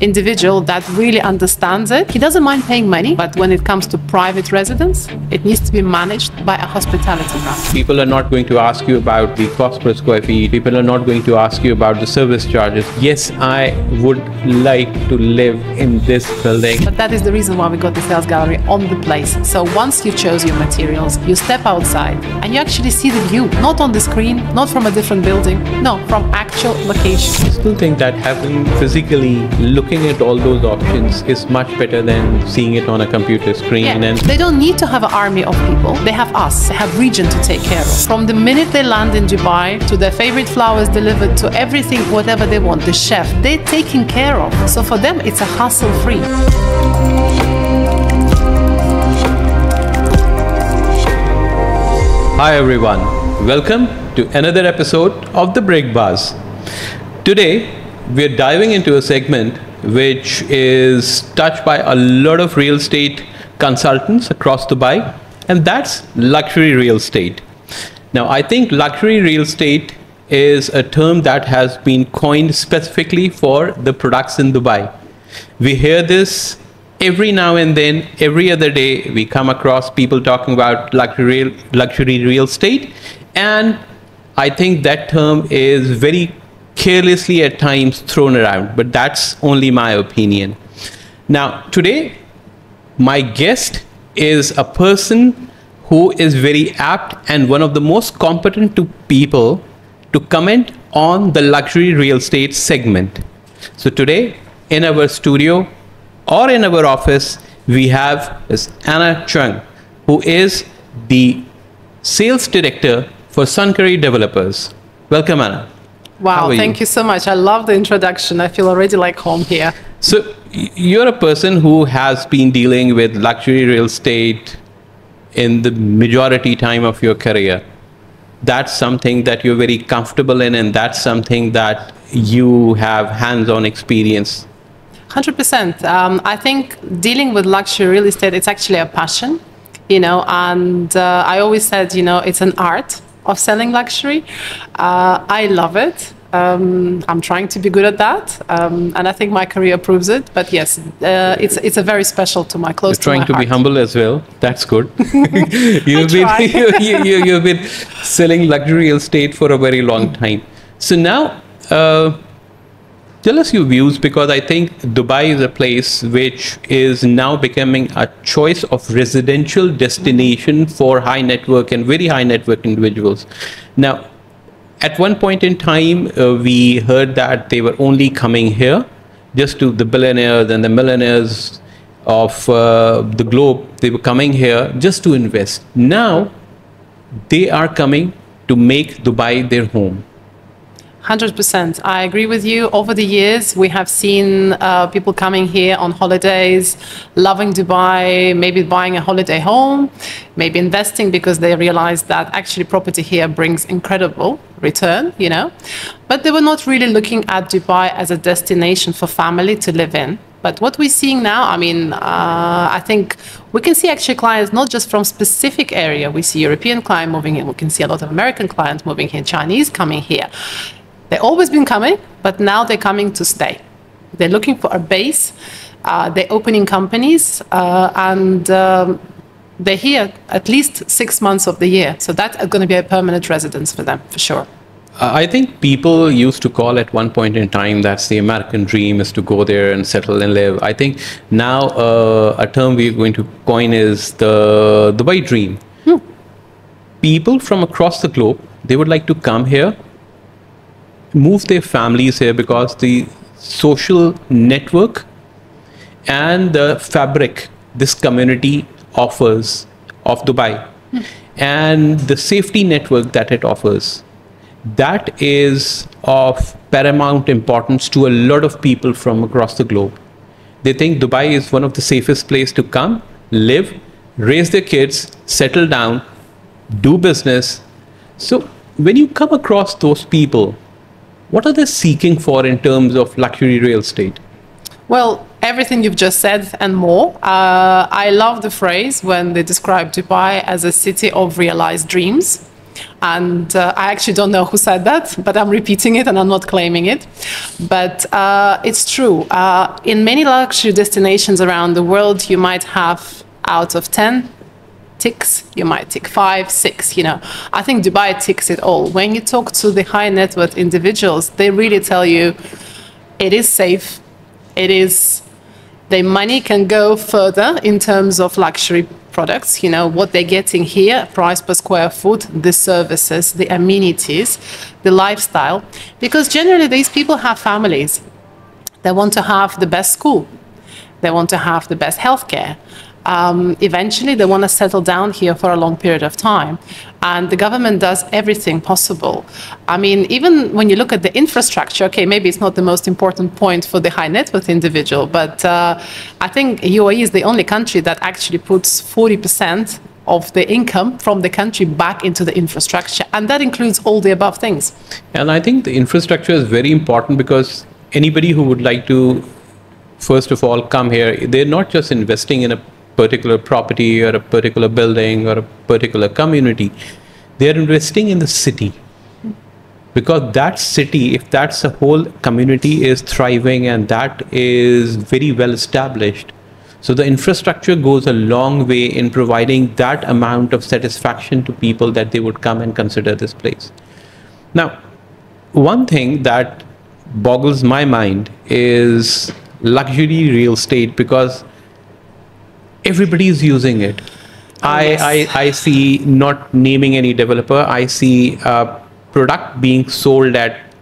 individual that really understands it. He doesn't mind paying money, but when it comes to private residence, it needs to be managed by a hospitality brand. People are not going to ask you about the cost per square feet. People are not going to ask you about the service charges. Yes, I would like to live in this building. But that is the reason why we got the sales gallery on the place. So once you chose your materials, you step outside and you actually see the view, not on the screen, not from a different building, no, from actual location. I still think that having physically looking at all those options is much better than seeing it on a computer screen. Yeah. And they don't need to have an army of people. They have us. They have region to take care of. From the minute they land in Dubai to their favorite flowers delivered to everything, whatever they want, the chef, they're taken care of. So for them, it's a hassle-free. hi everyone, welcome to another episode of the Break Buzz. Today, we're diving into a segment which is touched by a lot of real estate consultants across Dubai, and that's luxury real estate. Now, I think luxury real estate is a term that has been coined specifically for the products in Dubai. We hear this every now and then, every other day, we come across people talking about luxury real estate, and I think that term is very carelessly at times thrown around, but that's only my opinion. Now, today, my guest is a person who is very apt and one of the most competent people to comment on the luxury real estate segment. So today, in our studio or in our office, we have Ms. Anna Chung, who is the sales director for Sankari Developers. Welcome, Anna. Wow, thank you so much. I love the introduction. I feel already like home here. So you're a person who has been dealing with luxury real estate in the majority time of your career. That's something that you're very comfortable in, and that's something that you have hands-on experience. 100%. I think dealing with luxury real estate, it's actually a passion, and I always said, it's an art of selling luxury. I love it. I'm trying to be good at that, and I think my career proves it. But yes, it's a very special to my close. You're trying to be humble as well. That's good. You've been selling luxury real estate for a very long time. So now, tell us your views, because I think Dubai is a place which is now becoming a choice of residential destination for high network and very high network individuals. Now, at one point in time, we heard that they were only coming here just to the billionaires and the millionaires of the globe. They were coming here just to invest. Now, they are coming to make Dubai their home. 100%. I agree with you. Over the years, we have seen people coming here on holidays, loving Dubai, maybe buying a holiday home, maybe investing because they realize that actually property here brings incredible return, But they were not really looking at Dubai as a destination for family to live in. But what we're seeing now, I think we can see actually clients not just from specific area. We see European client moving in. We can see a lot of American clients moving here, Chinese coming here. They've always been coming, but now they're coming to stay. They're looking for a base. They're opening companies, and they're here at least 6 months of the year. So that's going to be a permanent residence for them, for sure. I think people used to call at one point in time that's the American dream, is to go there and settle and live. I think now a term we're going to coin is the Dubai dream. People from across the globe, they would like to come here, move their families here, because the social network and the fabric this community offers of Dubai and the safety network that it offers, that is of paramount importance to a lot of people from across the globe. They think Dubai is one of the safest places to come, live, raise their kids, settle down, do business. So when you come across those people, what are they seeking for in terms of luxury real estate? Well, everything you've just said and more. I love the phrase when they describe Dubai as a city of realized dreams. And I actually don't know who said that, but I'm repeating it and I'm not claiming it. But it's true. In many luxury destinations around the world, you might have out of 10 ticks, you might tick 5, 6, I think Dubai ticks it all. When you talk to the high net worth individuals, they really tell you it is safe, their money can go further in terms of luxury products, what they're getting here, price per square foot, the services, the amenities, the lifestyle. Because generally these people have families. They want to have the best school. They want to have the best healthcare. Eventually, they want to settle down here for a long period of time. And the government does everything possible. I mean, even when you look at the infrastructure, okay, maybe it's not the most important point for the high net worth individual, but I think UAE is the only country that actually puts 40% of the income from the country back into the infrastructure. And that includes all the above things. And I think the infrastructure is very important because anybody who would like to, first of all, come here, they're not just investing in a particular property or a particular building or a particular community. They are investing in the city, because that city, if that's a whole community is thriving and that is very well established, so the infrastructure goes a long way in providing that amount of satisfaction to people that they would come and consider this place. Now, one thing that boggles my mind is luxury real estate, because everybody is using it. I see, not naming any developer, I see a product being sold at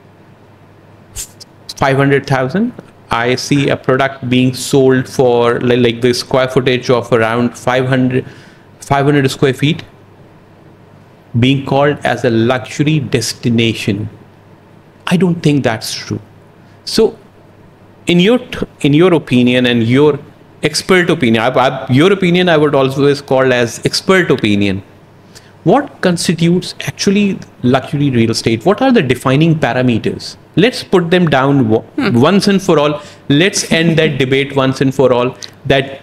500,000. I see a product being sold for like the square footage of around 500 square feet being called as a luxury destination. I don't think that's true. So in your opinion and your expert opinion, your opinion I would always call as expert opinion, what constitutes actually luxury real estate? What are the defining parameters? Let's put them down once and for all. Let's end that debate once and for all, that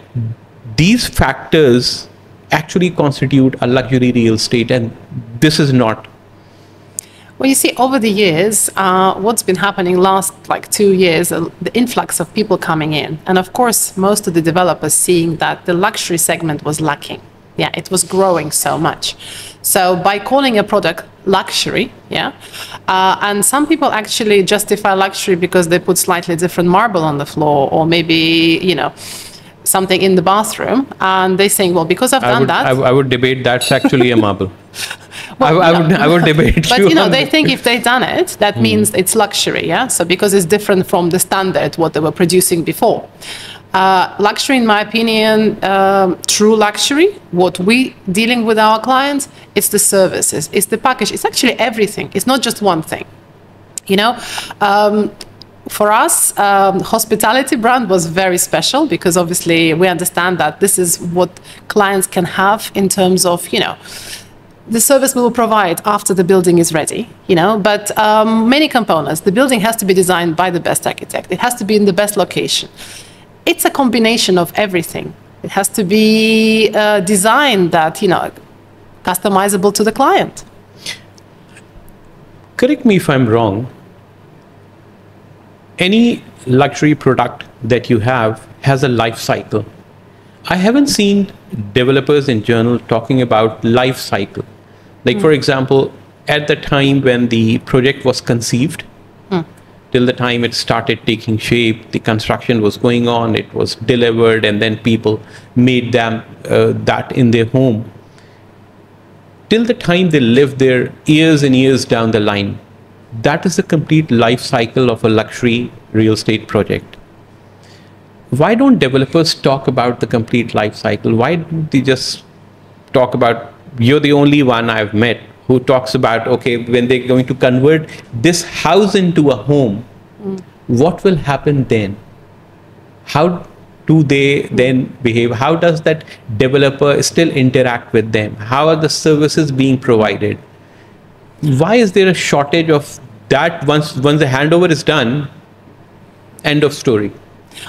these factors actually constitute a luxury real estate and this is not. Well, you see, over the years, what's been happening last 2 years, the influx of people coming in. And of course, most of the developers seeing that the luxury segment was lacking. Yeah, it was growing so much. So by calling a product luxury, and some people actually justify luxury because they put slightly different marble on the floor, or maybe, something in the bathroom. And they're saying, well, because I've done that. I would debate that's actually a marble. Well, I would debate. But they think if they've done it, that means it's luxury, So because it's different from the standard what they were producing before. Luxury, in my opinion, true luxury, what we dealing with our clients, it's the services, it's the package, it's actually everything. It's not just one thing. For us, hospitality brand was very special because obviously we understand that this is what clients can have in terms of, the service we will provide after the building is ready, but many components. The building has to be designed by the best architect. It has to be in the best location. It's a combination of everything. It has to be designed that, customizable to the client. Correct me if I'm wrong. Any luxury product that you have has a life cycle. I haven't seen developers in journal talking about life cycle. Like, for example, at the time when the project was conceived, till the time it started taking shape, the construction was going on, it was delivered, and then people made them that in their home. Till the time they lived there, years and years down the line, that is the complete life cycle of a luxury real estate project. Why don't developers talk about the complete life cycle? Why don't they just talk about, you're the only one I've met who talks about, okay, when they're going to convert this house into a home, what will happen then? How do they then behave? How does that developer still interact with them? How are the services being provided? Why is there a shortage of that? Once the handover is done, end of story?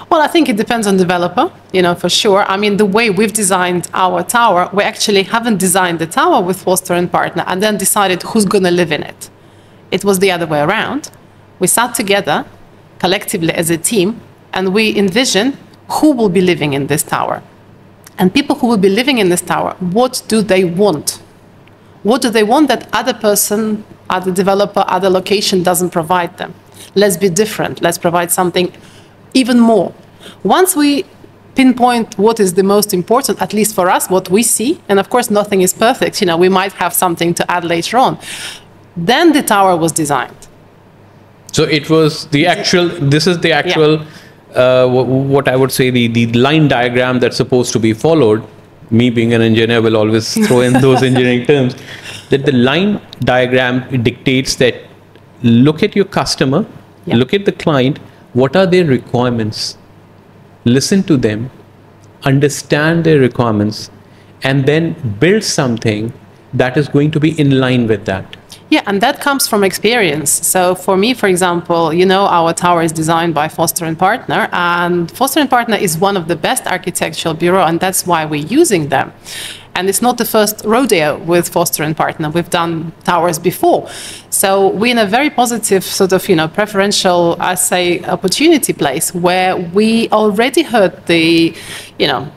Well, I think it depends on developer, for sure. I mean, the way we've designed our tower, we actually haven't designed the tower with Foster and Partner and then decided who's going to live in it. It was the other way around. We sat together collectively as a team and we envision who will be living in this tower. And people who will be living in this tower, what do they want? What do they want that other person, other developer, other location doesn't provide them? Let's be different. Let's provide something even more. Once we pinpoint what is the most important, at least for us, what we see, and of course nothing is perfect, we might have something to add later on, then the tower was designed. So it was the actual, this is the actual, what I would say, the line diagram that's supposed to be followed. Me being an engineer will always throw in those engineering terms, that the line diagram dictates that look at your customer, look at the client, what are their requirements, listen to them, understand their requirements, and then build something that is going to be in line with that. Yeah, and that comes from experience. So for me, for example, our tower is designed by Foster and Partner, and Foster and Partner is one of the best architectural bureau, and that's why we're using them. And it's not the first rodeo with Foster and Partner. We've done towers before. So we're in a very positive sort of, preferential, I say, opportunity place where we already heard the,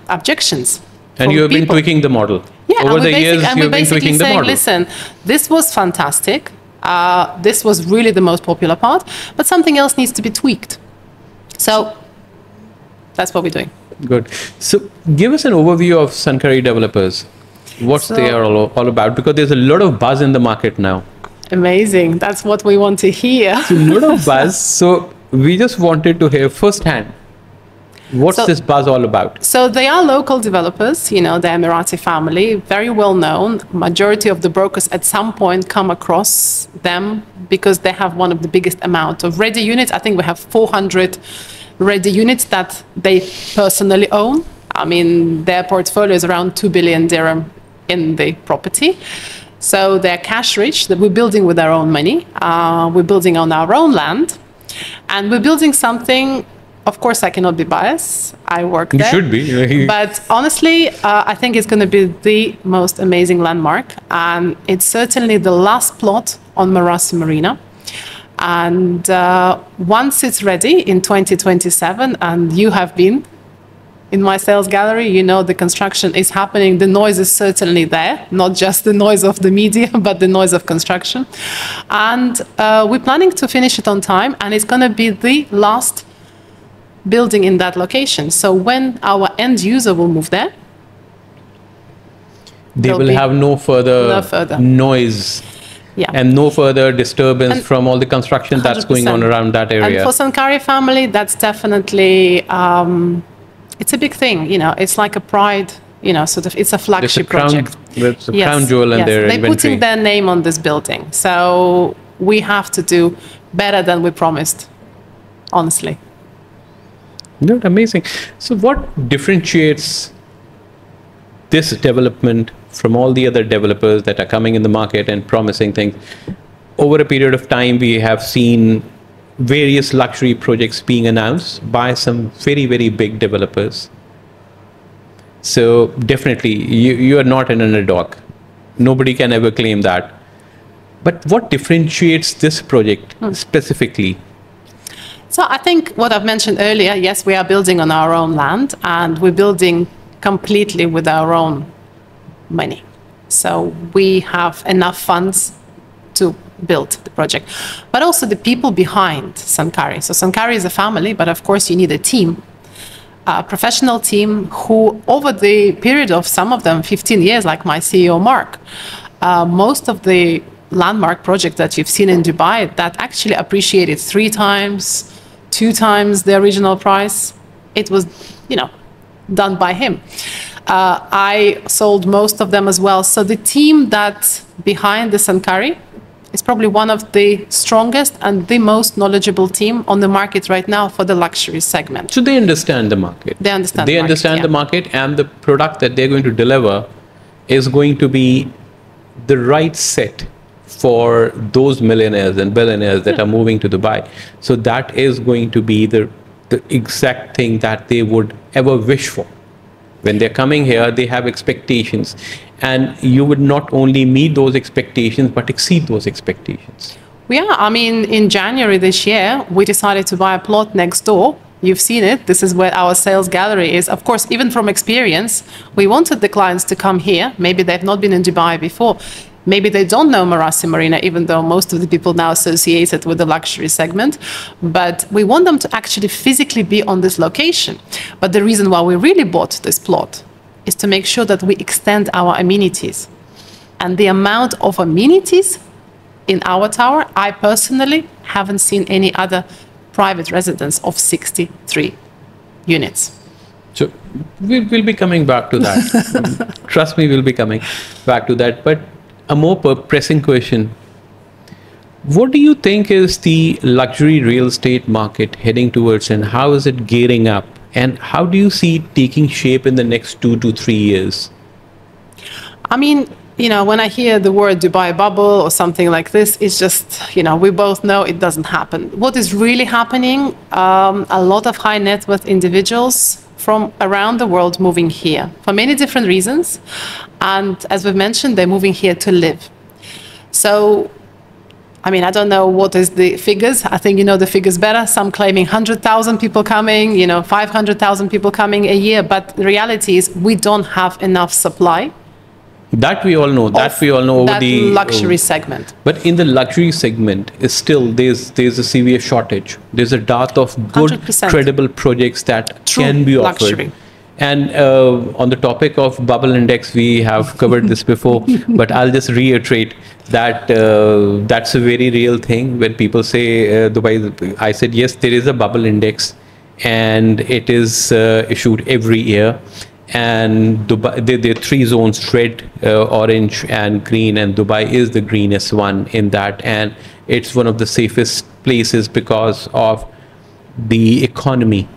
objections. And you have been tweaking the model. Yeah, over the years, you've been tweaking the model. Listen, this was fantastic. This was really the most popular part, but something else needs to be tweaked. So that's what we're doing. Good. So give us an overview of Sankari developers. What they are all about, because there's a lot of buzz in the market now. Amazing. That's what we want to hear. So a lot of buzz. So we just wanted to hear firsthand. What's this buzz all about? So they are local developers, the Emirati family, very well known. Majority of the brokers at some point come across them because they have one of the biggest amount of ready units. I think we have 400 ready units that they personally own. I mean, their portfolio is around 2 billion dirham in the property. So they're cash rich, that we're building with our own money. We're building on our own land. And we're building something. Of course, I cannot be biased. I work there. You should be. But honestly, I think it's going to be the most amazing landmark. And it's certainly the last plot on Marassi Marina. And once it's ready in 2027, and you have been in my sales gallery, the construction is happening. The noise is certainly there, not just the noise of the media, but the noise of construction. And we're planning to finish it on time, and it's going to be the last building in that location. So when our end user will move there, they will have no further noise. Yeah. And no further disturbance from all the construction 100%. That's going on around that area. And for Sankari family, that's definitely, it's a big thing. It's like a pride, sort of, it's a flagship project. It's a crown jewel in their inventory. They're putting their name on this building. So we have to do better than we promised, honestly. No, amazing. So what differentiates this development from all the other developers that are coming in the market and promising things? Over a period of time, we have seen various luxury projects being announced by some very, very big developers. So definitely, you are not an underdog. Nobody can ever claim that. But what differentiates this project specifically? So I think what I've mentioned earlier, yes, we are building on our own land, and we're building completely with our own money. So we have enough funds to build the project. But also the people behind Sankari. So Sankari is a family, but of course you need a team, a professional team who, over the period of some of them 15 years, like my CEO Mark, most of the landmark projects that you've seen in Dubai that actually appreciated 3 times, 2 times the original price, it was, done by him. I sold most of them as well. So the team that's behind the Sankari is probably one of the strongest and the most knowledgeable team on the market right now for the luxury segment. So they understand the market. They understand the market, and the product that they're going to deliver is going to be the right set for those millionaires and billionaires that are moving to Dubai. So that is going to be the the exact thing that they would ever wish for. When they're coming here, they have expectations, and you would not only meet those expectations, but exceed those expectations. Yeah, I mean, in January this year, we decided to buy a plot next door. You've seen it. This is where our sales gallery is. Of course, even from experience, we wanted the clients to come here. Maybe they've not been in Dubai before. Maybe they don't know Marassi Marina, even though most of the people now associate it with the luxury segment. But we want them to actually physically be on this location. But the reason why we really bought this plot is to make sure that we extend our amenities. And the amount of amenities in our tower, I personally haven't seen any other private residence of 63 units. So we'll be coming back to that. Trust me, we'll be coming back to that. But a more pressing question. What do you think is the luxury real estate market heading towards, and how is it gearing up? And how do you see it taking shape in the next 2 to 3 years? I mean, you know, when I hear the word Dubai bubble or something like this, it's just, you know, we both know it doesn't happen. What is really happening, a lot of high net worth individuals from around the world moving here for many different reasons. And as we've mentioned, they're moving here to live. So, I mean, I don't know what is the figures. I think you know the figures better. Some claiming 100,000 people coming, you know, 500,000 people coming a year. But the reality is we don't have enough supply. That we all know. That we all know over the luxury segment. But in the luxury segment, is still there's a severe shortage. There's a dearth of good, 100%. credible projects that True can be offered. luxury. And on the topic of bubble index, we have covered this before, but I'll just reiterate that that's a very real thing. When people say Dubai, I said yes, there is a bubble index, and it is issued every year. And Dubai, there are 3 zones: red, orange, and green. And Dubai is the greenest one in that, and it's one of the safest places because of the economy.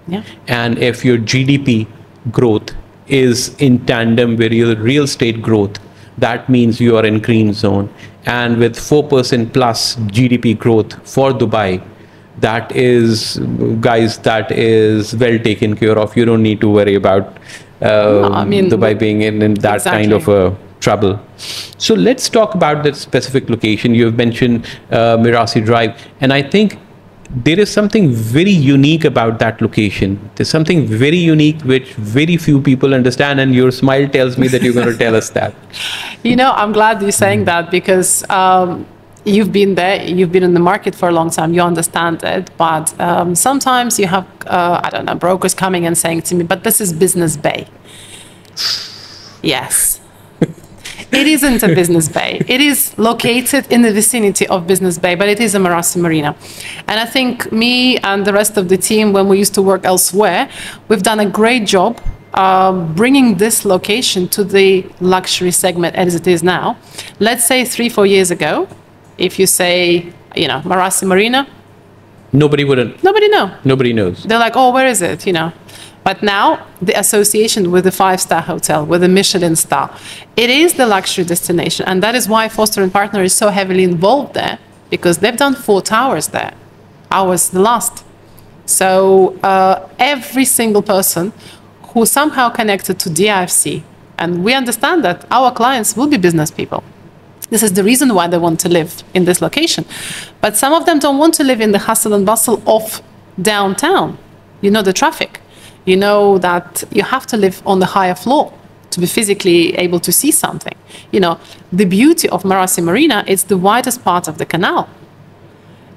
Yeah. And if your GDP growth is in tandem with your real estate growth, that means you are in green zone. And with 4% plus GDP growth for Dubai, that is, guys, that is well taken care of. You don't need to worry about Dubai being in that exactly. kind of a trouble. So let's talk about the specific location. You have mentioned Marassi Drive, and I think there is something very unique about that location. There's something very unique which very few people understand, and your smile tells me that you're going to tell us that. You know, I'm glad you're saying that because you've been there, you've been in the market for a long time, you understand it. But sometimes you have, I don't know, brokers coming and saying to me, but this is Business Bay. Yes. It isn't a business bay. It is located in the vicinity of Business Bay, but it is a Marassi Marina. And I think me and the rest of the team, when we used to work elsewhere, we've done a great job bringing this location to the luxury segment as it is now. Let's say 3-4 years ago, if you say, you know, Marassi Marina, nobody wouldn't. Nobody know. Nobody knows. They're like, oh, where is it? You know. But now the association with the 5-star hotel, with the Michelin star, it is the luxury destination. And that is why Foster & Partner is so heavily involved there, because they've done 4 towers there. Ours the last. So every single person who somehow connected to DIFC, and we understand that our clients will be business people. This is the reason why they want to live in this location. But some of them don't want to live in the hustle and bustle of downtown. You know, the traffic. You know that you have to live on the higher floor to be physically able to see something. You know, the beauty of Marassi Marina is the widest part of the canal.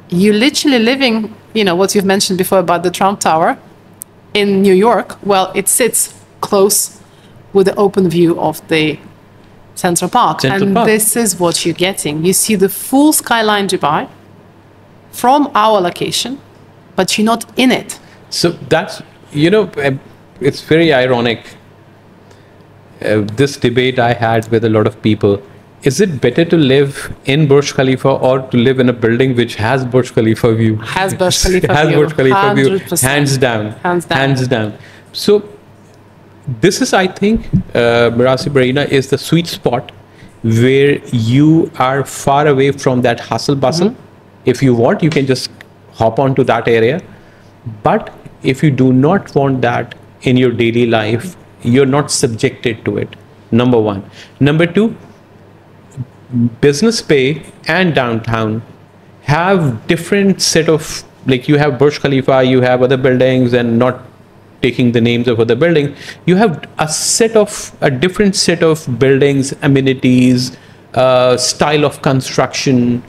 You're literally living, you know, what you've mentioned before about the Trump Tower in New York. Well, it sits close with the open view of the Central Park. This is what you're getting. You see the full skyline Dubai from our location, but you're not in it. So that's, you know, it's very ironic. This debate I had with a lot of people. Is it better to live in Burj Khalifa or to live in a building which has Burj Khalifa view? Has Burj Khalifa view. Has Burj Khalifa view. 100%. Hands down. Hands down. Hands down. So this is, I think, Marassi Marina is the sweet spot where you are far away from that hustle bustle. Mm-hmm. If you want, you can just hop onto that area. But if you do not want that in your daily life, you're not subjected to it. Number one. Number two, Business Bay and downtown have different set of, like, you have Burj Khalifa, you have other buildings, and not taking the names of other buildings, you have a different set of buildings, amenities, style of construction,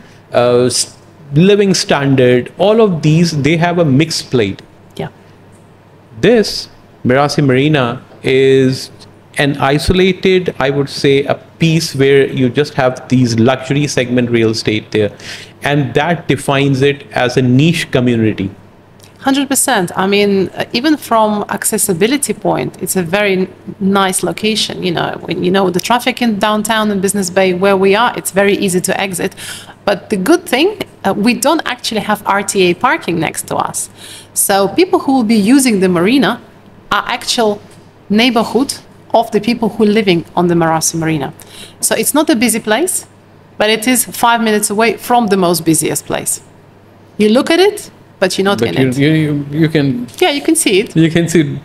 living standard. All of these, they have a mixed plate. Yeah. This Meraci Marina is an isolated, I would say, a piece where you just have these luxury segment real estate there, and that defines it as a niche community. 100%. I mean, even from accessibility point, it's a very nice location. When the traffic in downtown and Business Bay where we are, it's very easy to exit. But the good thing, we don't actually have RTA parking next to us. So people who will be using the marina are actual neighborhood of the people who are living on the Meraci Marina. So it's not a busy place, but it is 5 minutes away from the most busiest place. You look at it, but you're not in it. You can... Yeah, you can see it. You can see.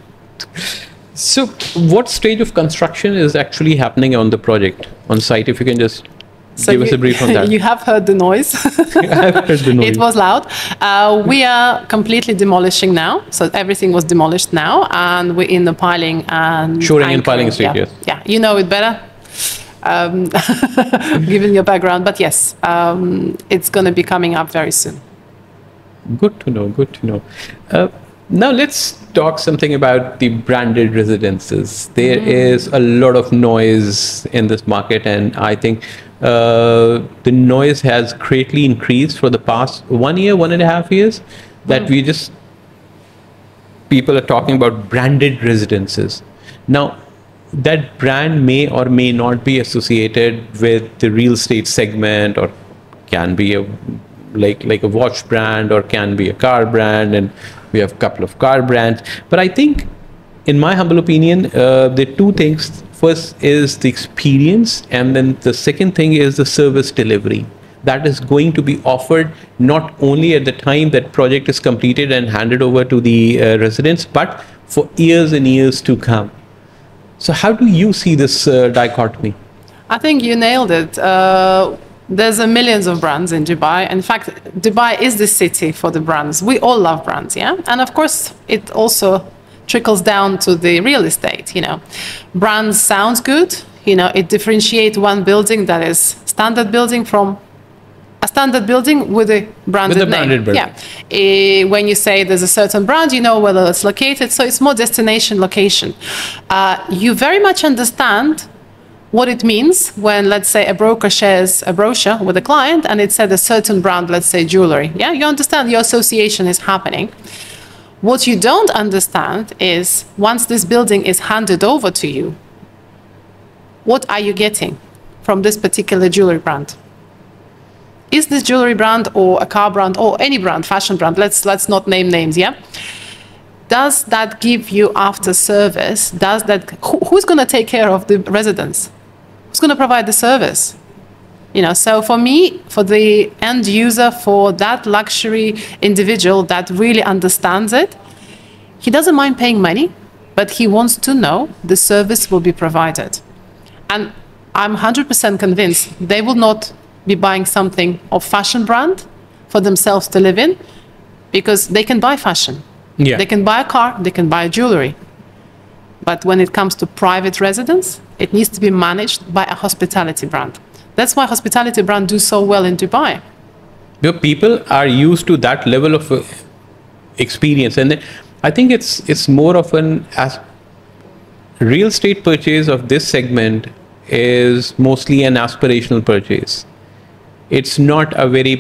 So what stage of construction is actually happening on the project, on site? If you can just give us a brief on that. You have heard the noise. I've heard the noise. It was loud. We are completely demolishing now. So everything was demolished now, and we're in the piling and shoring and piling stage, yes. Yeah, you know it better, given your background. But yes, it's going to be coming up very soon. Good to know. Good to know. Now let's talk something about the branded residences. There is a lot of noise in this market, and I think the noise has greatly increased for the past 1 year, 1.5 years, that people are talking about branded residences. Now, that brand may or may not be associated with the real estate segment, or can be like a watch brand, or can be a car brand, and we have a couple of car brands. But I think, in my humble opinion, the two things: first is the experience, and then the second thing is the service delivery that is going to be offered not only at the time that project is completed and handed over to the residents, but for years and years to come. So how do you see this dichotomy? I think you nailed it. There's millions of brands in Dubai. In fact, Dubai is the city for the brands. We all love brands, yeah? And of course, it also trickles down to the real estate, Brands sounds good, it differentiates one building that is standard building from a standard building with a branded name. Yeah. When you say there's a certain brand, you know where it's located, so it's more destination location. You very much understand what it means when, let's say, a broker shares a brochure with a client and it said a certain brand, let's say jewelry. Yeah, you understand your association is happening. What you don't understand is, once this building is handed over to you, what are you getting from this particular jewelry brand? Is this jewelry brand or a car brand or any brand, fashion brand, let's not name names, yeah? Does that give you after service? Who's going to take care of the residents? Who's going to provide the service? So for me, for the end user, for that luxury individual that really understands it, he doesn't mind paying money, but he wants to know the service will be provided. And I'm 100% convinced they will not be buying something of fashion brand for themselves to live in, because they can buy fashion. Yeah. They can buy a car, they can buy jewelry. But when it comes to private residence, it needs to be managed by a hospitality brand. That's why hospitality brands do so well in Dubai. Your people are used to that level of experience, and I think it's more of as real estate purchase of this segment is mostly an aspirational purchase. It's not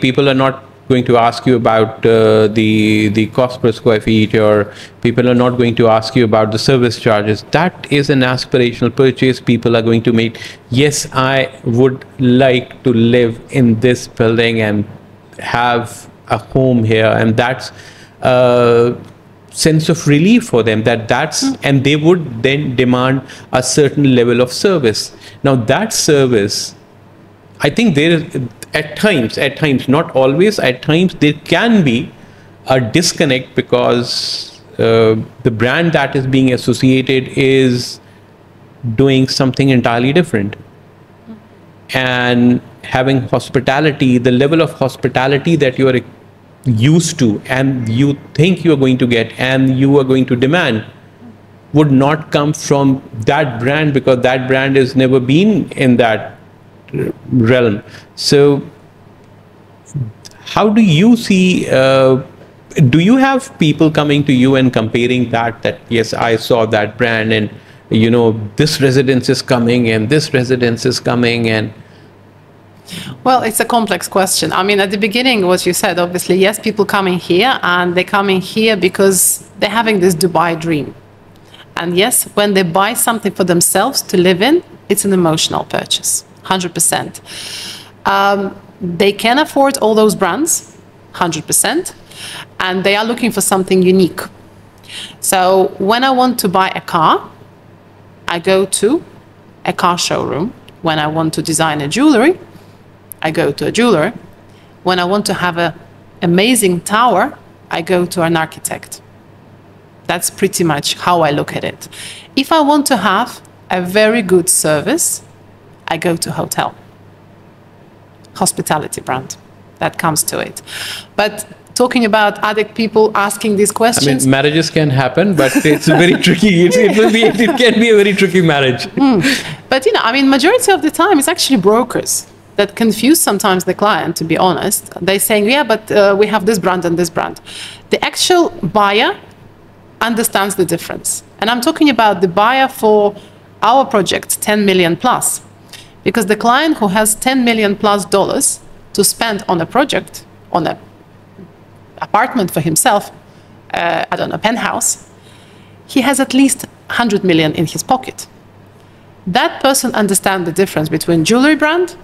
people are not going to ask you about the cost per square feet, or people are not going to ask you about the service charges. That is an aspirational purchase. People are going to make, yes, I would like to live in this building and have a home here, and that's a sense of relief for them, and they would then demand a certain level of service. Now that service, I think there is, at times, not always, at times there can be a disconnect, because the brand that is being associated is doing something entirely different. And having hospitality, the level of hospitality that you are used to and you think you are going to get and you are going to demand would not come from that brand, because that brand has never been in that realm. So how do you see, do you have people coming to you and comparing that yes, I saw that brand and this residence is coming and this residence is coming? And well, it's a complex question. I mean, at the beginning, what you said, obviously, yes, people coming here, and they're coming here because they're having this Dubai dream. And yes, when they buy something for themselves to live in, it's an emotional purchase, 100%. They can afford all those brands, 100%, and they are looking for something unique. So when I want to buy a car, I go to a car showroom. When I want to design a jewelry, I go to a jeweler. When I want to have an amazing tower, I go to an architect. That's pretty much how I look at it. If I want to have a very good service, I go to hotel. Hospitality brand. That comes to it. But talking about other people asking these questions. I mean, marriages can happen, but it's very tricky. It can be a very tricky marriage. But, I mean, majority of the time, it's actually brokers that confuse sometimes the client, to be honest. They're saying, yeah, but we have this brand and this brand. The actual buyer understands the difference. And I'm talking about the buyer for our project, 10 million plus. Because the client who has $10 million plus to spend on a project, on an apartment for himself, I don't know, penthouse, he has at least 100 million in his pocket. That person understands the difference between jewelry brand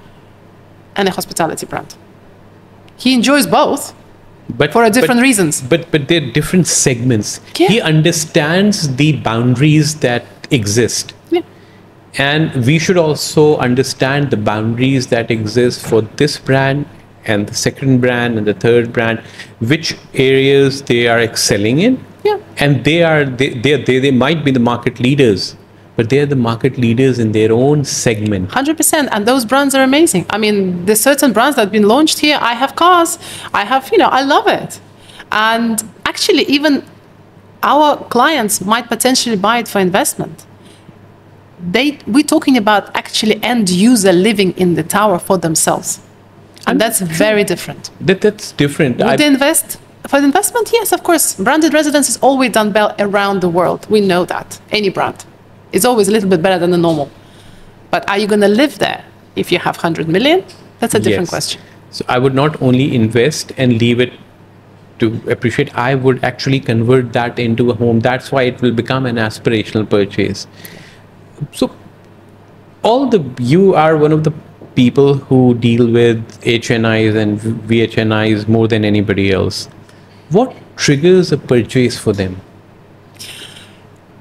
and a hospitality brand. He enjoys both, but for different reasons. But they're different segments. Yeah. He understands the boundaries that exist. Yeah. And we should also understand the boundaries that exist for this brand and the second brand and the third brand, which areas they are excelling in. Yeah. And they might be the market leaders, but they're the market leaders in their own segment. 100%. And those brands are amazing. I mean, there's certain brands that have been launched here. I have cars. I have, I love it. And actually, even our clients might potentially buy it for investment. We're talking about actually end user living in the tower for themselves. And that's very different. That's different. Would they invest? For the investment, yes, of course. Branded residence is always done well around the world. We know that. Any brand. It's always a little bit better than the normal. But are you going to live there if you have 100 million? That's a different question. So I would not only invest and leave it to appreciate, I would actually convert that into a home. That's why it will become an aspirational purchase. So you are one of the people who deal with HNIs and VHNIs more than anybody else. What triggers a purchase for them?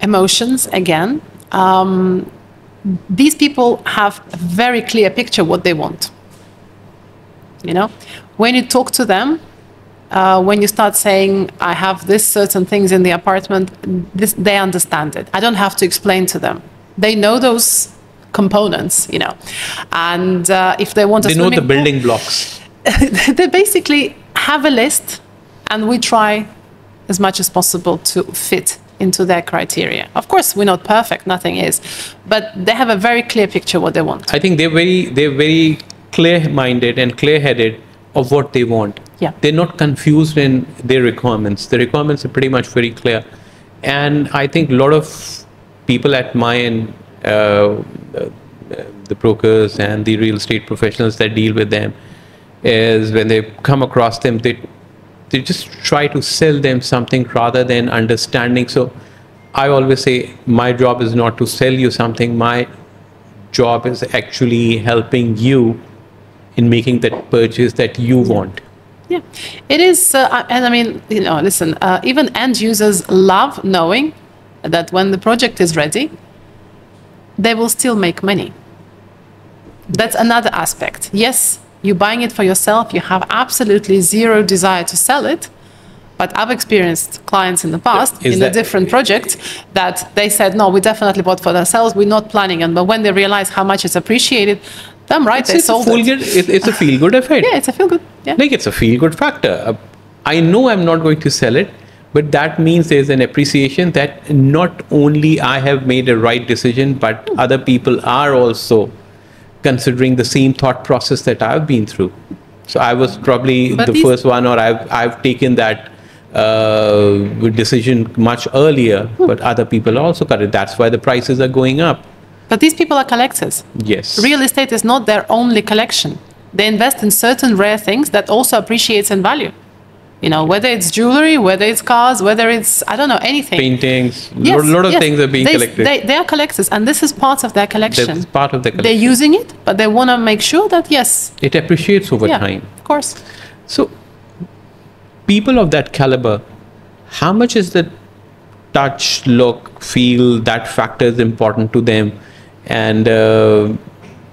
Emotions, again. These people have a very clear picture what they want. When you talk to them, when you start saying, I have this certain things in the apartment, they understand it. I don't have to explain to them. They know those components, and if they want they know the building blocks. They basically have a list, and we try as much as possible to fit into their criteria. Of course, we're not perfect, nothing is, but they have a very clear picture what they want. I think they're very clear-minded and clear-headed of what they want. Yeah. They're not confused in their requirements. The requirements are pretty much very clear. And I think a lot of people at my end, the brokers and the real estate professionals that deal with them, is when they come across them, they just try to sell them something rather than understanding. So I always say my job is not to sell you something. My job is actually helping you in making that purchase that you want. Yeah, it is. And I mean, listen, even end users love knowing that when the project is ready, they will still make money. That's another aspect. Yes, you're buying it for yourself. You have absolutely zero desire to sell it. But I've experienced clients in the past Is in a different project that they said, no, we definitely bought for ourselves. We're not planning on. But when they realize how much it's appreciated, damn right, they sold it. It's a feel-good effect. Yeah, it's a feel-good. Yeah. Like it's a feel-good factor. I know I'm not going to sell it, but that means there's an appreciation that not only I have made a right decision, but other people are also considering the same thought process that I've been through. So I was probably the first one, or I've taken that decision much earlier, but other people also got it. That's why the prices are going up. But these people are collectors. Yes. Real estate is not their only collection. They invest in certain rare things that also appreciates in value. You know, whether it's jewelry, whether it's cars, whether it's, I don't know, anything. Paintings, a lot of things are being collected. They are collectors, and this is part of their collection. That's part of the collection. They're using it, but they want to make sure that, yes. It appreciates over time. Of course. So, people of that caliber, how much is the touch, look, feel, that factor is important to them? And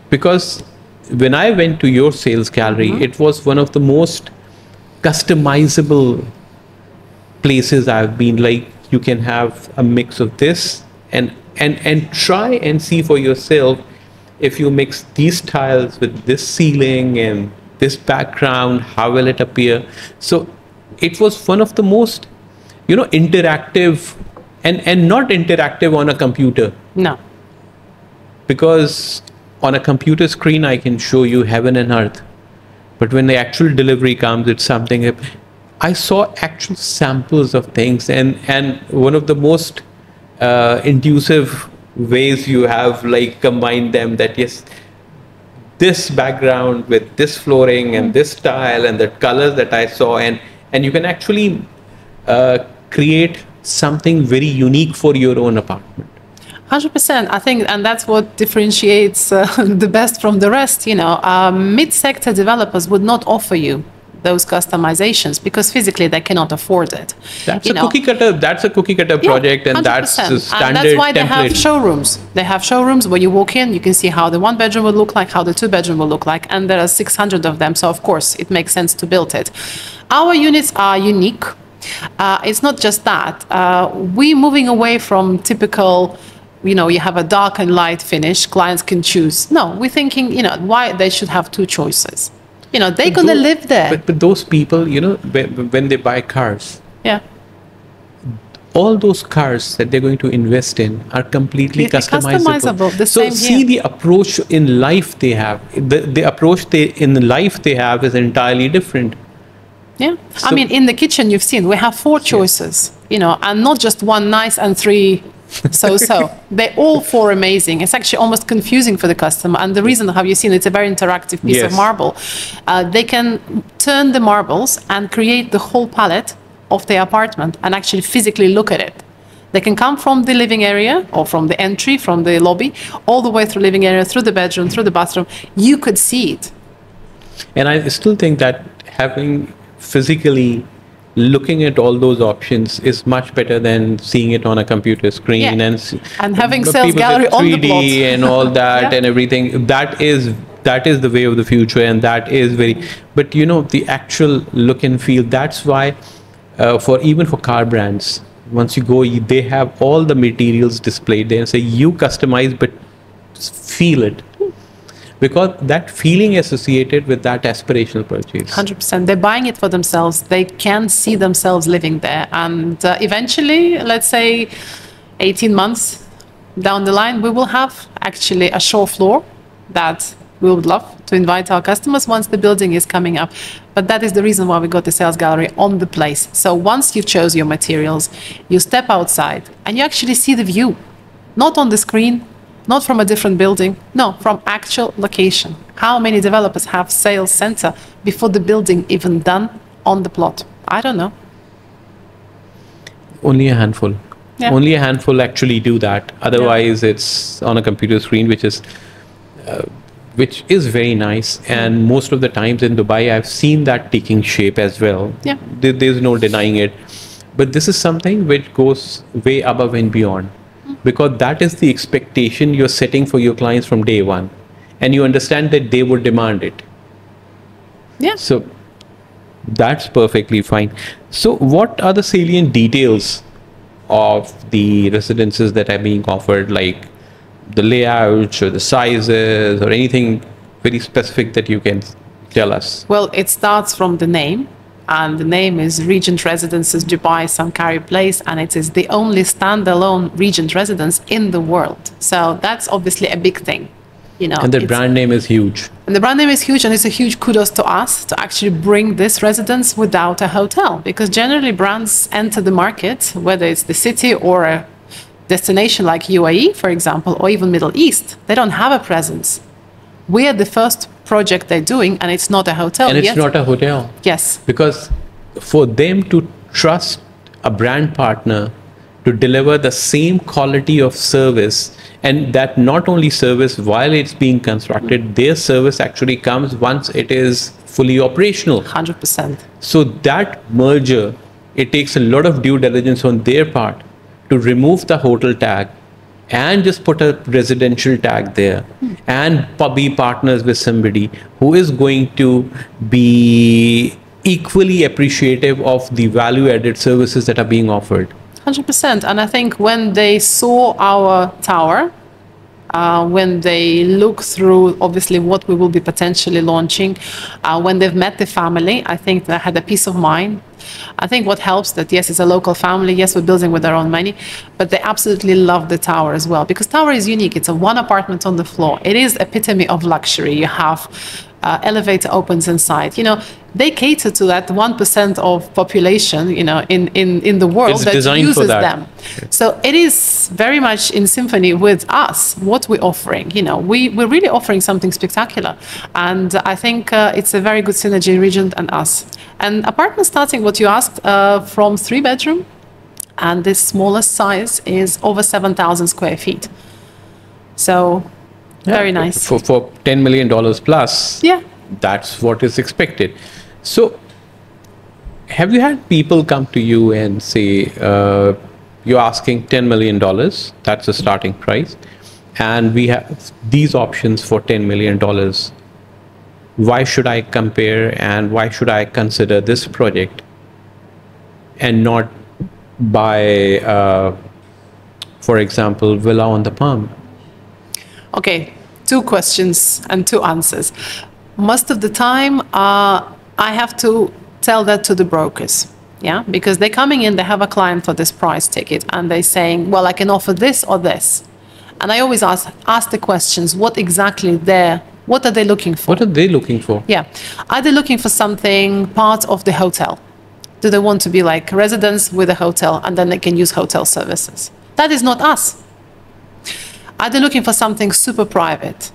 because when I went to your sales gallery, it was one of the most customizable places I've been. Like, you can have a mix of this and try and see for yourself if you mix these tiles with this ceiling and this background, how will it appear? So it was one of the most, interactive and not interactive on a computer. No. Because on a computer screen, I can show you heaven and earth. But when the actual delivery comes, it's something. I saw actual samples of things, and one of the most intuitive ways you have like combined them, that yes, this background with this flooring and this tile and the colors that I saw, and you can actually create something very unique for your own apartment. 100%. I think, and that's what differentiates the best from the rest. Mid-sector developers would not offer you those customizations because physically they cannot afford it. That's a cookie cutter project, and 100%. that's the standard and that's why template. They have showrooms. They have showrooms where you walk in, you can see how the one bedroom will look like, how the two bedroom will look like, and there are 600 of them. So of course it makes sense to build it. Our units are unique. It's not just that. We're moving away from typical, you have a dark and light finish, clients can choose. No, we're thinking, why they should have two choices. They're going to live there. But those people, when they buy cars, yeah, all those cars that they're going to invest in are completely customizable. So see the approach in life they have. The approach in life they have is entirely different. Yeah. So, I mean, in the kitchen, you've seen, we have 4 choices, and not just one nice and 3 so. They're all 4 amazing. It's actually almost confusing for the customer. And the reason, have you seen, it's a very interactive piece of marble. They can turn the marbles and create the whole palette of their apartment and actually physically look at it. They can come from the living area or from the entry, from the lobby, all the way through living area, through the bedroom, through the bathroom. You could see it. And I still think that having physically looking at all those options is much better than seeing it on a computer screen and having sales gallery on the plot and all that and everything. That is the way of the future, and that is very. But the actual look and feel. That's why, even for car brands, once you go, they have all the materials displayed there and say you customize, but feel it. Because that feeling associated with that aspirational purchase. 100%. They're buying it for themselves. They can see themselves living there. And eventually, let's say 18 months down the line, we will have actually a show floor that we would love to invite our customers once the building is coming up. But that is the reason why we got the sales gallery on the place. So once you chose your materials, you step outside and you actually see the view, not on the screen, not from a different building, no, from actual location. How many developers have sales center before the building even done on the plot? I don't know. Only a handful. Yeah. Only a handful actually do that. Otherwise, it's on a computer screen, which is very nice. And most of the times in Dubai, I've seen that taking shape as well. Yeah. There's no denying it. But this is something which goes way above and beyond. Because that is the expectation you're setting for your clients from day one. And you understand that they would demand it. Yeah. So That's perfectly fine. So what are the salient details of the residences that are being offered, like the layouts or the sizes or anything very specific that you can tell us? Well, it starts from the name, and the name is Regent Residences Dubai Sankari Place, and it is the only standalone Regent residence in the world. So that's obviously a big thing. You know, And the brand name is huge. and the brand name is huge, and it's a huge kudos to us to actually bring this residence without a hotel, because generally brands enter the market, whether it's the city or a destination like UAE, for example, or even Middle East, they don't have a presence. We are the first project they're doing, and it's not a hotel. And it's yet. not a hotel. Yes. Because for them to trust a brand partner to deliver the same quality of service, and that not only service while it's being constructed, their service actually comes once it is fully operational. 100%. So that merger, it takes a lot of due diligence on their part to remove the hotel tag and just put a residential tag there and be partners with somebody who is going to be equally appreciative of the value added services that are being offered. 100%. And I think when they saw our tower, when they look through obviously what we will be potentially launching, when they've met the family, I think they had a peace of mind. I think what helps that, yes, it's a local family, yes, we're building with our own money, but they absolutely love the tower as well, because tower is unique. It's a one apartment on the floor. It is epitome of luxury. You have elevator opens inside. You know, they cater to that 1% of population, you know, in the world It's that designed uses for that. them. So it is very much in symphony with us, what we're offering. You know, we're really offering something spectacular. And I think it's a very good synergy, Regent and us. And apartment starting, what you asked, from 3-bedroom, and the smallest size is over 7,000 square feet. So very nice. For $10 million plus, Yeah. that's what is expected. So have you had people come to you and say, you're asking $10 million, that's the starting price, and we have these options for $10 million. Why should I compare and why should I consider this project and not buy, for example, Villa on the Palm? Okay, 2 questions and 2 answers. Most of the time, I have to tell that to the brokers, yeah, because they're coming in, they have a client for this price ticket, and they're saying, well, I can offer this or this. And I always ask the questions, what are they looking for? What are they looking for? Yeah. Are they looking for something part of the hotel? Do they want to be like residents with a hotel and then they can use hotel services? That is not us. Are they looking for something super private?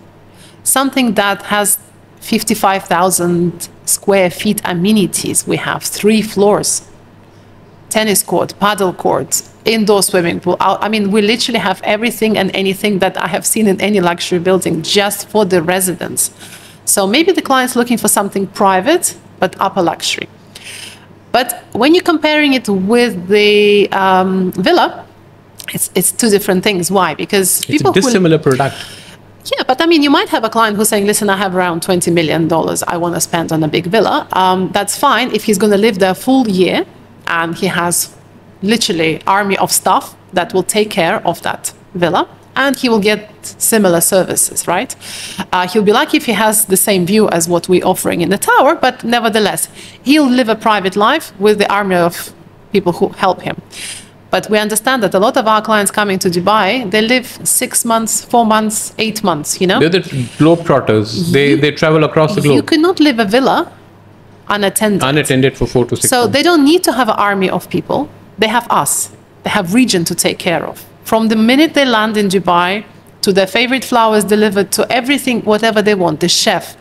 Something that has 55,000 square feet amenities. We have 3 floors, tennis court, paddle court, indoor swimming pool. I mean, we literally have everything and anything that I have seen in any luxury building just for the residents. So maybe the client's looking for something private, but upper luxury. But when you're comparing it with the villa, it's 2 different things. Why? Because people It's a dissimilar product. Yeah, but I mean, you might have a client who's saying, listen, I have around $20 million I want to spend on a big villa. That's fine if he's going to live there a full year and he has literally army of staff that will take care of that villa and he will get similar services, right? He'll be lucky if he has the same view as what we're offering in the tower, but nevertheless, he'll live a private life with the army of people who help him. But we understand that a lot of our clients coming to Dubai, they live 6 months, 4 months, 8 months, you know? They're the globetrotters. They travel across the You globe. cannot live a villa unattended. Unattended for 4 to 6 So months. they don't need to have an army of people. They have us. They have Regent to take care of. From the minute they land in Dubai, to their favorite flowers delivered, to everything, whatever they want, the chef,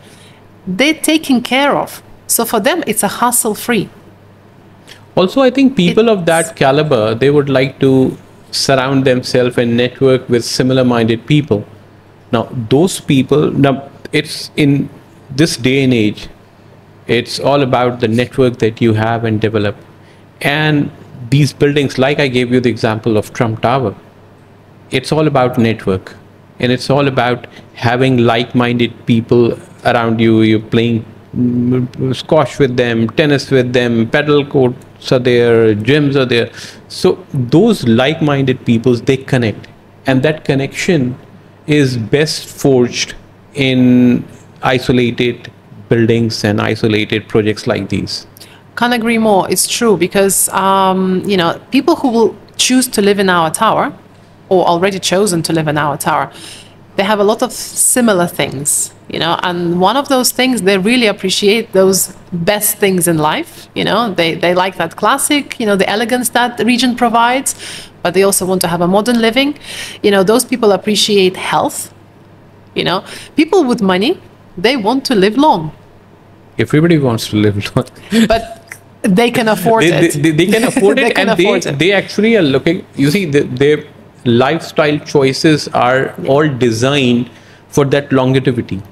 they're taken care of. So for them, it's a hassle-free. Also, I think people of that caliber, they would like to surround themselves and network with similar-minded people. Now, those people, now it's in this day and age, it's all about the network that you have and develop. And these buildings, like I gave you the example of Trump Tower, it's all about network. And it's all about having like-minded people around you. You're playing squash with them, tennis with them, paddle courts are there, gyms are there. So those like-minded peoples, they connect, and that connection is best forged in isolated buildings and isolated projects like these. Can't agree more. It's true, because people who will choose to live in our tower, or already chosen to live in our tower, they have a lot of similar things, and one of those things, they really appreciate those best things in life. They like that classic, the elegance that the region provides, but they also want to have a modern living. Those people appreciate health. People with money, they want to live long. Everybody wants to live long. But they can afford it. They can afford it, and they actually are looking, you see, their lifestyle choices are all designed for that longevity.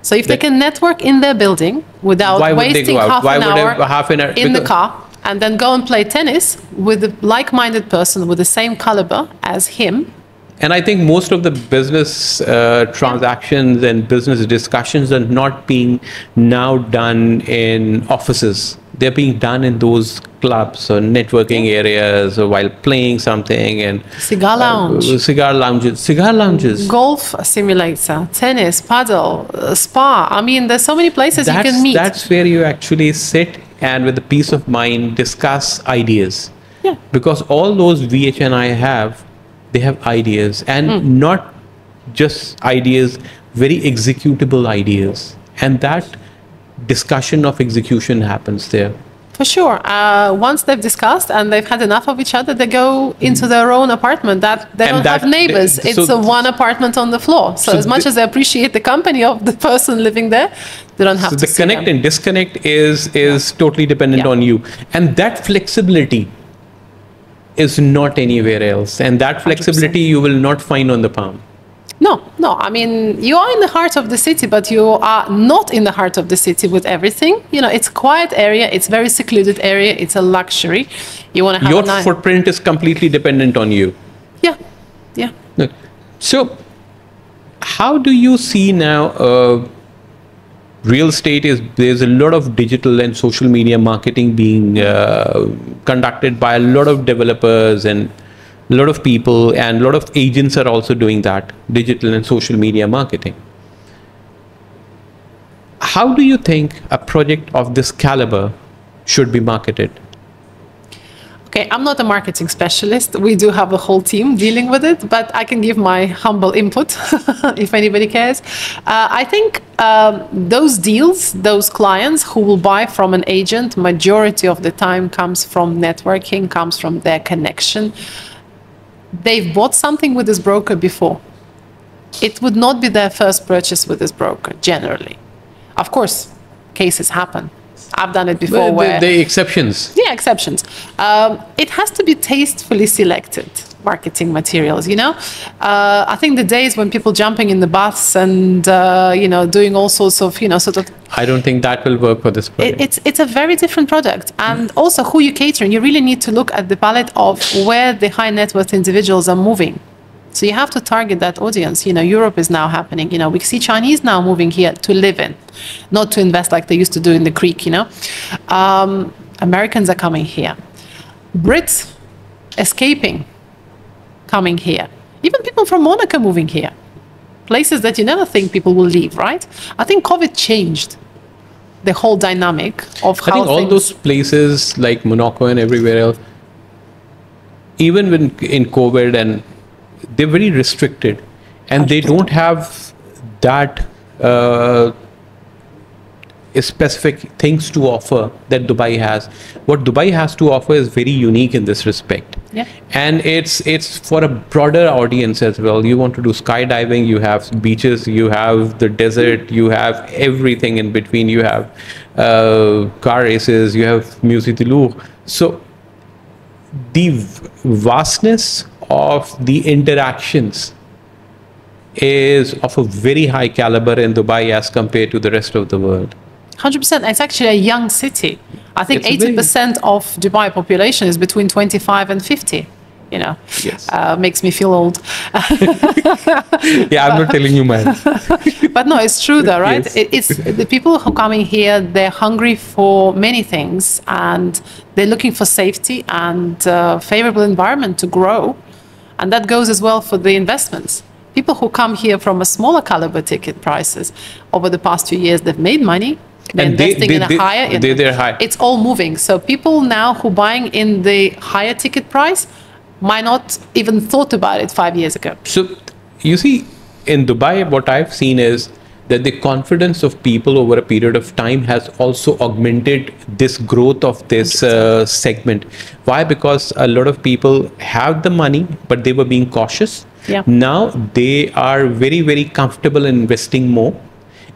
So if they can network in their building without wasting half an hour in the car, and then go and play tennis with a like-minded person with the same caliber as him. And I think most of the business transactions and business discussions are not being now done in offices. They're being done in those clubs or networking areas, or while playing something, and cigar lounges, golf simulator, tennis, paddle, spa. I mean, there's so many places you can meet. That's where you actually sit and with the peace of mind discuss ideas. Yeah. Because all those VHNI have, they have ideas, and not just ideas, very executable ideas, and that discussion of execution happens there. For sure. Once they've discussed and they've had enough of each other, they go into their own apartment. They don't have neighbors. It's a one apartment on the floor. So as much as they appreciate the company of the person living there, they don't have to. So the connect and disconnect is totally dependent on you, and that flexibility is not anywhere else, and that flexibility 100%. You will not find on the Palm. No. I mean, you are in the heart of the city, but you are not in the heart of the city with everything. It's a quiet area. It's a very secluded area. It's a luxury. You want to have your footprint is completely dependent on you. Yeah. So, how do you see now? Real estate there's a lot of digital and social media marketing being conducted by a lot of developers and a lot of people, and a lot of agents are also doing that, digital and social media marketing. How do you think a project of this caliber should be marketed? Okay, I'm not a marketing specialist. We do have a whole team dealing with it, but I can give my humble input if anybody cares. I think those deals, those clients who will buy from an agent, majority of the time comes from networking, comes from their connection. They've bought something with this broker before. It would not be their first purchase with this broker, generally. Of course, cases happen. I've done it before. The exceptions. Yeah, exceptions. It has to be tastefully selected marketing materials, I think the days when people jumping in the baths and, doing all sorts of, I don't think that will work for this product. It's a very different product. And also who you're catering, you really need to look at the palette of where the high net worth individuals are moving. So you have to target that audience. Europe is now happening. We see Chinese now moving here to live in, not to invest like they used to do in the creek, Americans are coming here. Brits escaping, coming here. Even people from Monaco moving here. Places that you never think people will leave, right? I think COVID changed the whole dynamic of how I think all those places like Monaco and everywhere else, even when in COVID, and they're very restricted, and they don't have that specific things to offer that Dubai has. What Dubai has to offer is very unique in this respect. Yeah. And it's for a broader audience as well. You want to do skydiving, you have beaches, you have the desert, you have everything in between, you have car races, you have Musée du Louvre. So the vastness of the interactions is of a very high caliber in Dubai as compared to the rest of the world. 100%. It's actually a young city. I think 80% of Dubai population is between 25 and 50. you know, Yes. makes me feel old. Yeah, I'm not telling you mine. But no, it's true though, right? Yes. It's the people who are coming here, they're hungry for many things, and they're looking for safety and favorable environment to grow. And that goes as well for the investments. People who come here from a smaller caliber ticket prices, over the past 2 years, they've made money. They're investing in a higher. They're high. It's all moving. So people now who buying in the higher ticket price might not even thought about it 5 years ago. So you see, in Dubai, what I've seen is that the confidence of people over a period of time has also augmented this growth of this segment. Why? Because a lot of people have the money, but they were being cautious. Yeah. Now they are very, very comfortable in investing more.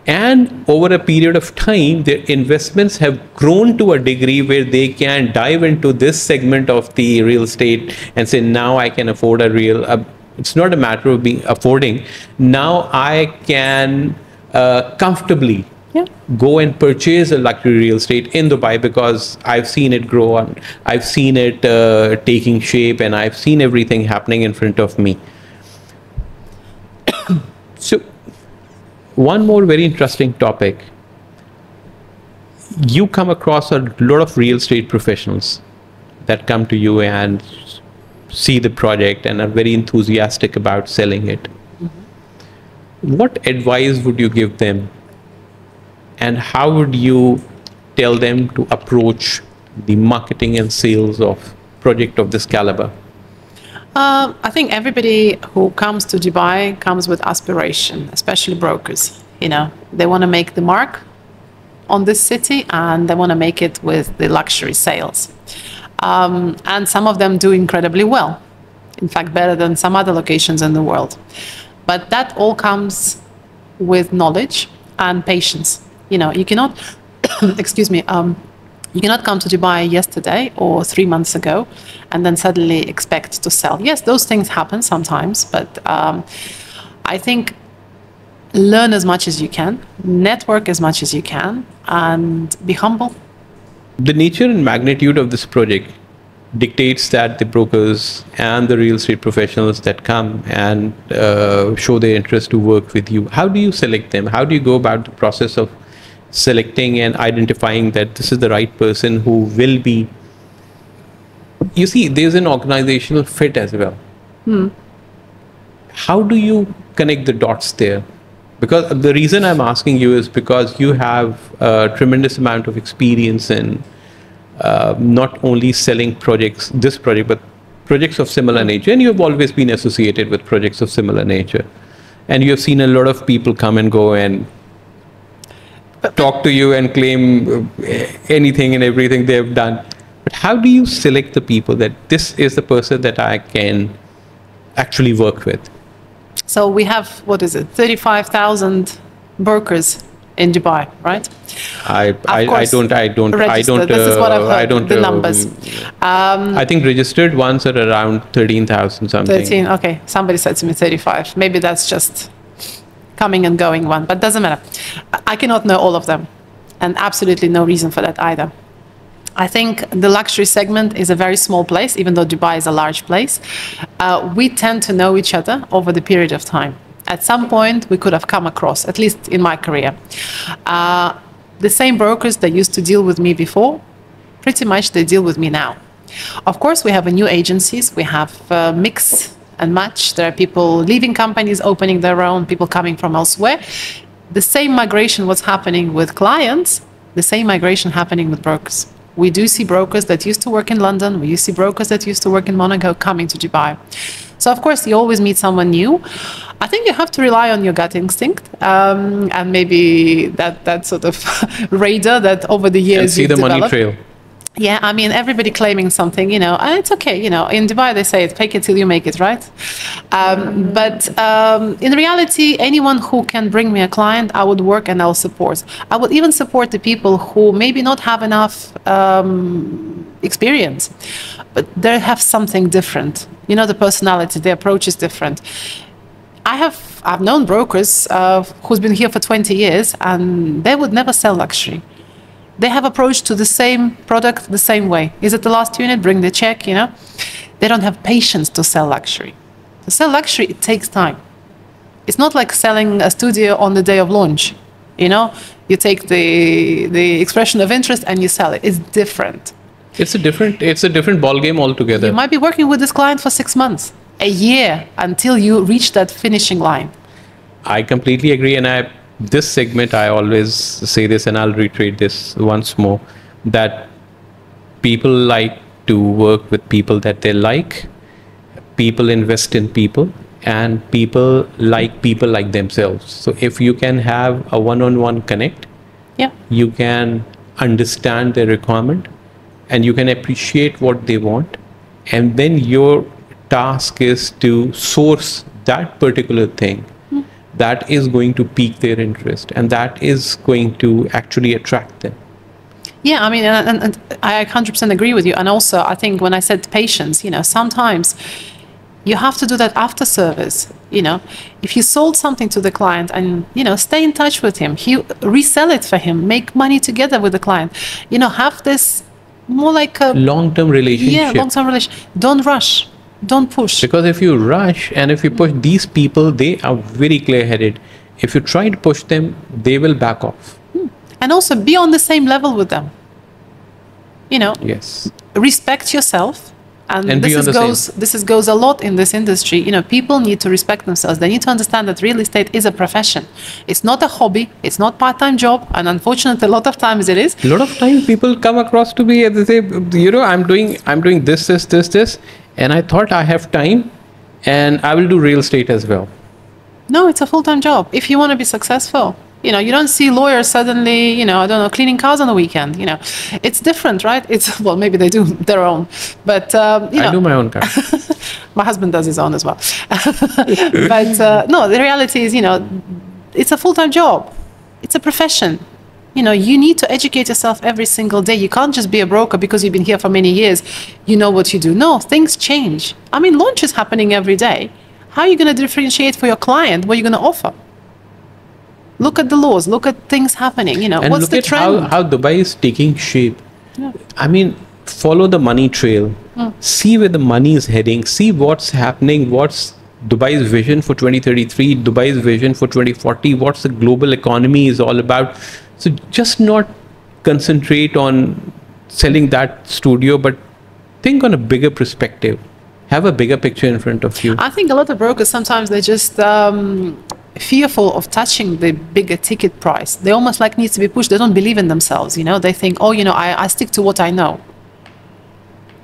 And over a period of time, their investments have grown to a degree where they can dive into this segment of the real estate and say, now I can afford a real, it's not a matter of being affording. Now I can comfortably go and purchase a luxury real estate in Dubai, because I've seen it grow on, I've seen it taking shape, and I've seen everything happening in front of me. So, one more very interesting topic. You come across a lot of real estate professionals that come to you and see the project and are very enthusiastic about selling it. Mm-hmm. What advice would you give them? And how would you tell them to approach the marketing and sales of project of this caliber? I think everybody who comes to Dubai comes with aspiration, especially brokers. You know, they want to make the mark on this city, and they want to make it with the luxury sales. And some of them do incredibly well. In fact, better than some other locations in the world. But that all comes with knowledge and patience. You know, you cannot, excuse me, you cannot come to Dubai yesterday or 3 months ago and then suddenly expect to sell. Yes, those things happen sometimes, but I think learn as much as you can, network as much as you can, and be humble. The nature and magnitude of this project dictates that the brokers and the real estate professionals that come and show their interest to work with you, how do you select them? How do you go about the process of selecting and identifying that this is the right person who will be? You see, there's an organizational fit as well. How do you connect the dots there? Because the reason I'm asking you is because you have a tremendous amount of experience in not only selling projects, this project, but projects of similar nature. And you've always been associated with projects of similar nature. And you've seen a lot of people come and go and talk to you and claim anything and everything they've done. But how do you select the people that this is the person that I can actually work with? So we have, 35,000 brokers in Dubai, right? I don't. This is what I've heard, the numbers. I think registered ones are around 13,000 something. 13, okay. Somebody said to me 35. Maybe that's just coming and going one, but doesn't matter. I cannot know all of them, and absolutely no reason for that either. I think the luxury segment is a very small place, even though Dubai is a large place. We tend to know each other over the period of time. At some point, we could have come across, at least in my career. The same brokers that used to deal with me before, pretty much they deal with me now. Of course, we have new agencies. We have mix and match. There are people leaving companies, opening their own, people coming from elsewhere. The same migration was happening with clients, the same migration happening with brokers. We do see brokers that used to work in London. We see brokers that used to work in Monaco coming to Dubai. So, of course, you always meet someone new. I think you have to rely on your gut instinct and maybe that sort of radar that over the years and see the money trail. Yeah, I mean, everybody claiming something, you know, and it's okay, you know, in Dubai they say it, fake it till you make it, right? But in reality, anyone who can bring me a client, I would work and I'll support. I would even support the people who maybe not have enough experience, but they have something different. You know, the personality, the approach is different. I've known brokers who's been here for 20 years and they would never sell luxury. They have approached to the same product the same way. Is it the last unit? Bring the check, you know. They don't have patience to sell luxury. To sell luxury, it takes time. It's not like selling a studio on the day of launch. You know, you take the expression of interest and you sell it. It's different. It's a different ball game altogether. You might be working with this client for 6 months, a year, until you reach that finishing line. I completely agree, and this segment I always say this, and I'll reiterate this once more, that people like to work with people that they like. People invest in people, and people like themselves. So if you can have a one-on-one connect, Yeah. you can understand their requirement and you can appreciate what they want, and then your task is to source that particular thing that is going to pique their interest and that is going to actually attract them. Yeah, I mean, and I 100% agree with you. And also, I think when I said patience, you know, sometimes you have to do that after service. You know, if you sold something to the client and, you know, stay in touch with him, resell it for him, make money together with the client, you know, have this more like a long-term relationship. Yeah, long-term relationship. Don't rush. Don't push. Because if you rush and if you push these people, they are very clear-headed. If you try to push them, they will back off. And also be on the same level with them. You know, Yes. respect yourself. And this goes a lot in this industry. You know, people need to respect themselves. They need to understand that real estate is a profession. It's not a hobby. It's not part-time job. And unfortunately, a lot of times it is. A lot of times people come across to me and they say, you know, I'm doing this, and I thought I have time and I will do real estate as well. No, it's a full-time job. If you want to be successful, you know, you don't see lawyers suddenly, you know, I don't know, cleaning cars on the weekend. You know, it's different, right? It's, well, maybe they do their own, but you know, I do my own car. My husband does his own as well. But no, the reality is, you know, it's a full-time job. It's a profession. You know, you need to educate yourself every single day. You can't just be a broker because you've been here for many years. You know what you do. No, things change. I mean, launch is happening every day. How are you going to differentiate for your client? What are you going to offer? Look at the laws. Look at things happening. You know, And what's look the at trend? how Dubai is taking shape. Yeah. I mean, follow the money trail. See where the money is heading. See what's happening. What's Dubai's vision for 2033, Dubai's vision for 2040, what's the global economy is all about. So just not concentrate on selling that studio, but think on a bigger perspective. Have a bigger picture in front of you. I think a lot of brokers, sometimes they're just fearful of touching the bigger ticket price. They almost like need to be pushed. They don't believe in themselves, you know. They think, oh, you know, I stick to what I know.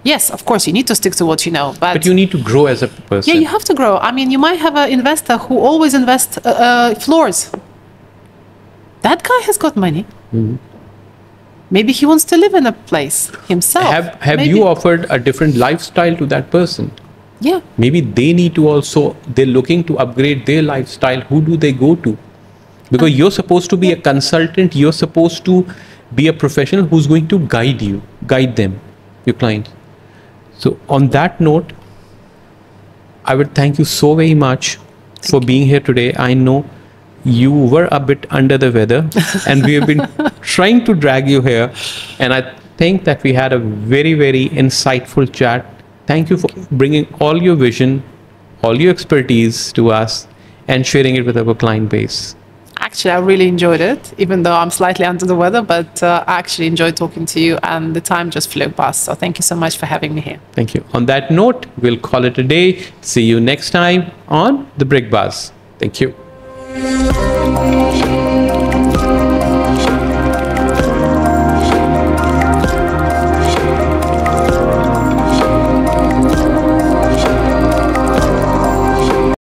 Yes, of course, you need to stick to what you know. But you need to grow as a person. yeah, you have to grow. I mean, you might have an investor who always invests floors. That guy has got money. Mm-hmm. Maybe he wants to live in a place himself. Have you offered a different lifestyle to that person? Yeah. Maybe they need to also, they're looking to upgrade their lifestyle. Who do they go to? Because you're supposed to be a consultant. You're supposed to be a professional who's going to guide them, your clients. So on that note, I would thank you so very much for being here today. I know you were a bit under the weather and we have been trying to drag you here. And I think that we had a very, very insightful chat. Thank you for bringing all your vision, all your expertise to us and sharing it with our client base. Actually, I really enjoyed it, even though I'm slightly under the weather, but I actually enjoyed talking to you and the time just flew past. So thank you so much for having me here. Thank you. On that note, we'll call it a day. See you next time on The Brick Buzz. Thank you.